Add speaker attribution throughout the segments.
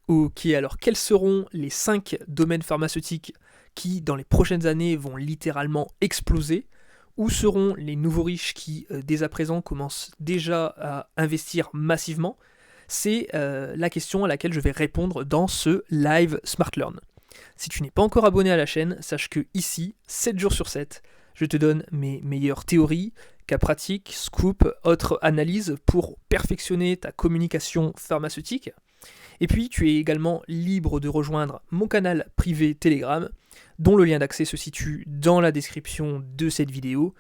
Speaker 1: Ok, alors quels seront les 5 domaines pharmaceutiques qui, dans les prochaines années, vont littéralement exploser? Où seront les nouveaux riches qui, dès à présent, commencent déjà à investir massivement? C'est la question à laquelle je vais répondre dans ce live Smart Learn. Si tu n'es pas encore abonné à la chaîne, sache que ici, 7 jours sur 7, je te donne mes meilleures théories, cas pratiques, scoops, autres analyses pour perfectionner ta communication pharmaceutique. Et puis, tu es également libre de rejoindre mon canal privé Telegram, dont le lien d'accès se situe dans la description de cette vidéo,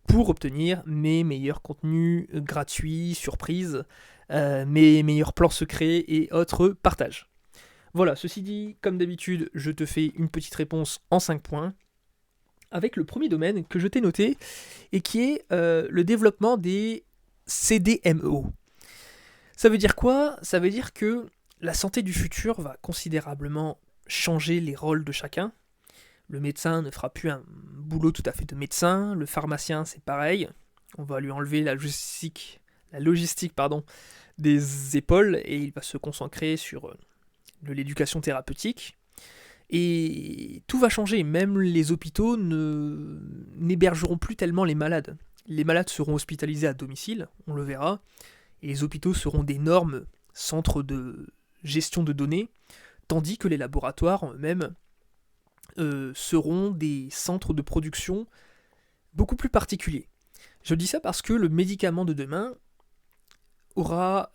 Speaker 1: pour obtenir mes meilleurs contenus gratuits, surprises, mes meilleurs plans secrets et autres partages. Voilà, ceci dit, comme d'habitude, je te fais une petite réponse en 5 points, avec le premier domaine que je t'ai noté, et qui est le développement des CDMO. Ça veut dire quoi? Ça veut dire que la santé du futur va considérablement changer les rôles de chacun. Le médecin ne fera plus un boulot tout à fait de médecin, le pharmacien c'est pareil, on va lui enlever la logistique des épaules et il va se concentrer sur de l'éducation thérapeutique. Et tout va changer, même les hôpitaux n'hébergeront plus tellement les malades. Les malades seront hospitalisés à domicile, on le verra, et les hôpitaux seront d'énormes centres de gestion de données, tandis que les laboratoires eux-mêmes seront des centres de production beaucoup plus particuliers. Je dis ça parce que le médicament de demain aura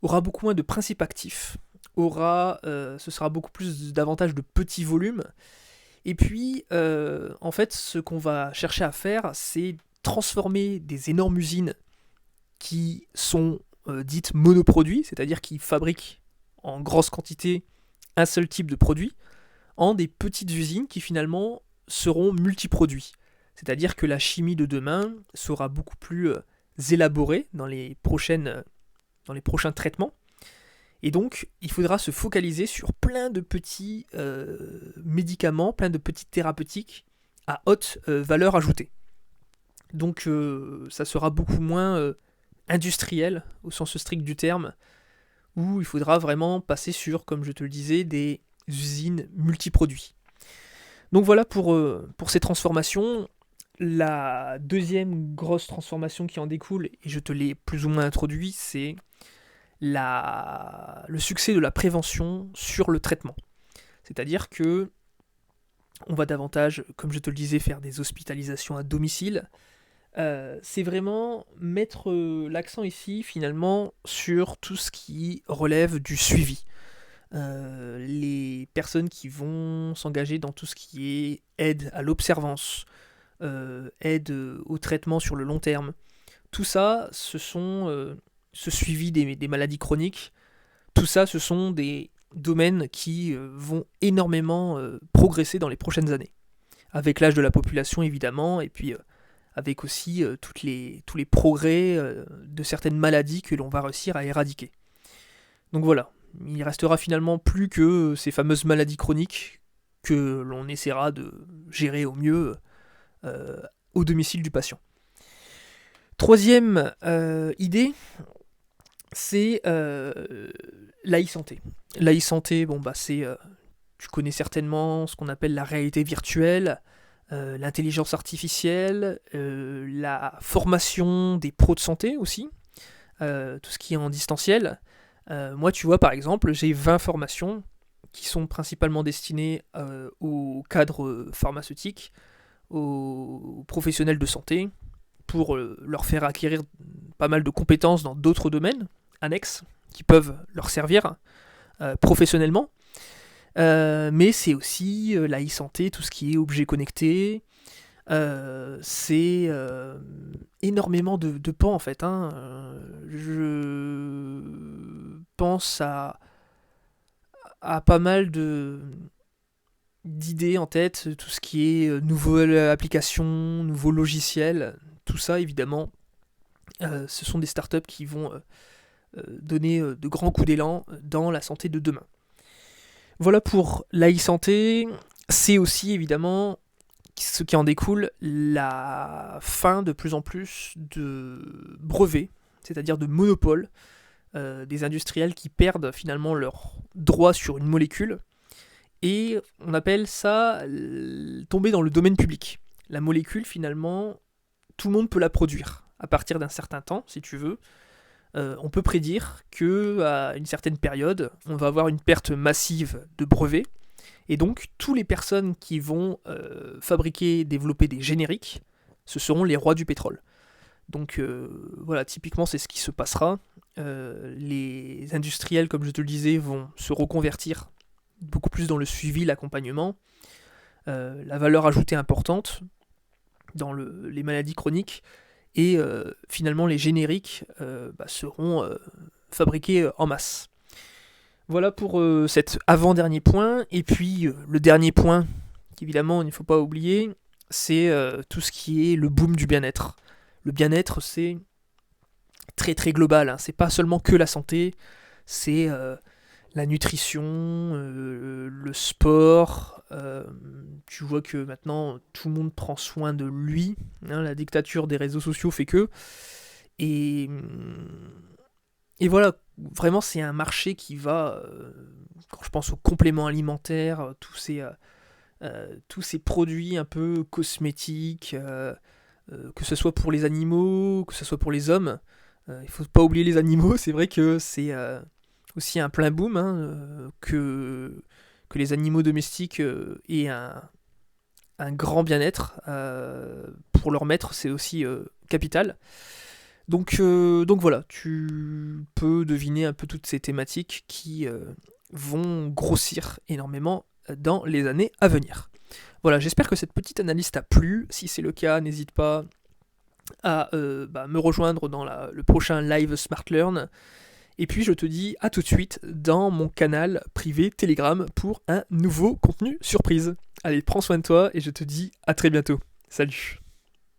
Speaker 1: aura beaucoup moins de principes actifs, ce sera beaucoup plus davantage de petits volumes, et puis en fait ce qu'on va chercher à faire c'est transformer des énormes usines qui sont dites monoproduits, c'est-à-dire qui fabriquent en grosse quantité un seul type de produit, en des petites usines qui finalement seront multiproduits. C'est-à-dire que la chimie de demain sera beaucoup plus élaborée dans les prochains traitements. Et donc, il faudra se focaliser sur plein de petits médicaments, plein de petites thérapeutiques à haute valeur ajoutée. Donc, ça sera beaucoup moins industriel, au sens strict du terme, où il faudra vraiment passer sur, comme je te le disais, des usines multiproduits. Donc voilà pour ces transformations. La deuxième grosse transformation qui en découle, et je te l'ai plus ou moins introduit, c'est le succès de la prévention sur le traitement. C'est-à-dire que on va davantage, comme je te le disais, faire des hospitalisations à domicile. C'est vraiment mettre l'accent ici finalement sur tout ce qui relève du suivi. Les personnes qui vont s'engager dans tout ce qui est aide à l'observance, aide au traitement sur le long terme, tout ça, ce suivi des maladies chroniques, tout ça, ce sont des domaines qui vont énormément progresser dans les prochaines années. Avec l'âge de la population évidemment, et puis avec aussi tous les progrès de certaines maladies que l'on va réussir à éradiquer. Donc voilà, il restera finalement plus que ces fameuses maladies chroniques que l'on essaiera de gérer au mieux au domicile du patient. Troisième idée, c'est l'e-santé. L'e-santé, tu connais certainement ce qu'on appelle la réalité virtuelle, l'intelligence artificielle, la formation des pros de santé aussi, tout ce qui est en distanciel. Moi, tu vois, par exemple, j'ai 20 formations qui sont principalement destinées aux cadres pharmaceutiques, aux professionnels de santé, pour leur faire acquérir pas mal de compétences dans d'autres domaines annexes qui peuvent leur servir professionnellement. Mais c'est aussi la e-santé, tout ce qui est objets connectés. C'est énormément de pans en fait. Je pense à pas mal d'idées en tête, tout ce qui est nouvelles applications, nouveaux logiciels, tout ça évidemment, ce sont des startups qui vont donner de grands coups d'élan dans la santé de demain. Voilà pour la e-santé. C'est aussi évidemment ce qui en découle la fin de plus en plus de brevets, c'est-à-dire de monopoles des industriels qui perdent finalement leur droit sur une molécule, et on appelle ça tomber dans le domaine public. La molécule, finalement, tout le monde peut la produire. À partir d'un certain temps, si tu veux, on peut prédire qu'à une certaine période, on va avoir une perte massive de brevets, et donc toutes les personnes qui vont fabriquer, développer des génériques, ce seront les rois du pétrole. Donc voilà, typiquement c'est ce qui se passera. Les industriels, comme je te le disais, vont se reconvertir beaucoup plus dans le suivi, l'accompagnement, la valeur ajoutée importante dans les maladies chroniques, et finalement les génériques seront fabriqués en masse. Voilà pour cet avant-dernier point. Et puis le dernier point, qu'évidemment il ne faut pas oublier, c'est tout ce qui est le boom du bien-être. Le bien-être, c'est très très global, hein. C'est pas seulement que la santé, c'est la nutrition, le sport. Tu vois que maintenant tout le monde prend soin de lui, hein, la dictature des réseaux sociaux fait que. Et voilà, vraiment c'est un marché qui va, quand je pense aux compléments alimentaires, tous ces produits un peu cosmétiques, que ce soit pour les animaux, que ce soit pour les hommes. Il ne faut pas oublier les animaux, c'est vrai que c'est aussi un plein boom, hein, que les animaux domestiques aient un grand bien-être. Pour leur maître, c'est aussi capital. Donc voilà, tu peux deviner un peu toutes ces thématiques qui vont grossir énormément dans les années à venir. Voilà, j'espère que cette petite analyse t'a plu. Si c'est le cas, n'hésite pas à me rejoindre dans le prochain live Smart Learn. Et puis je te dis à tout de suite dans mon canal privé Telegram pour un nouveau contenu surprise. Allez, prends soin de toi et je te dis à très bientôt. Salut!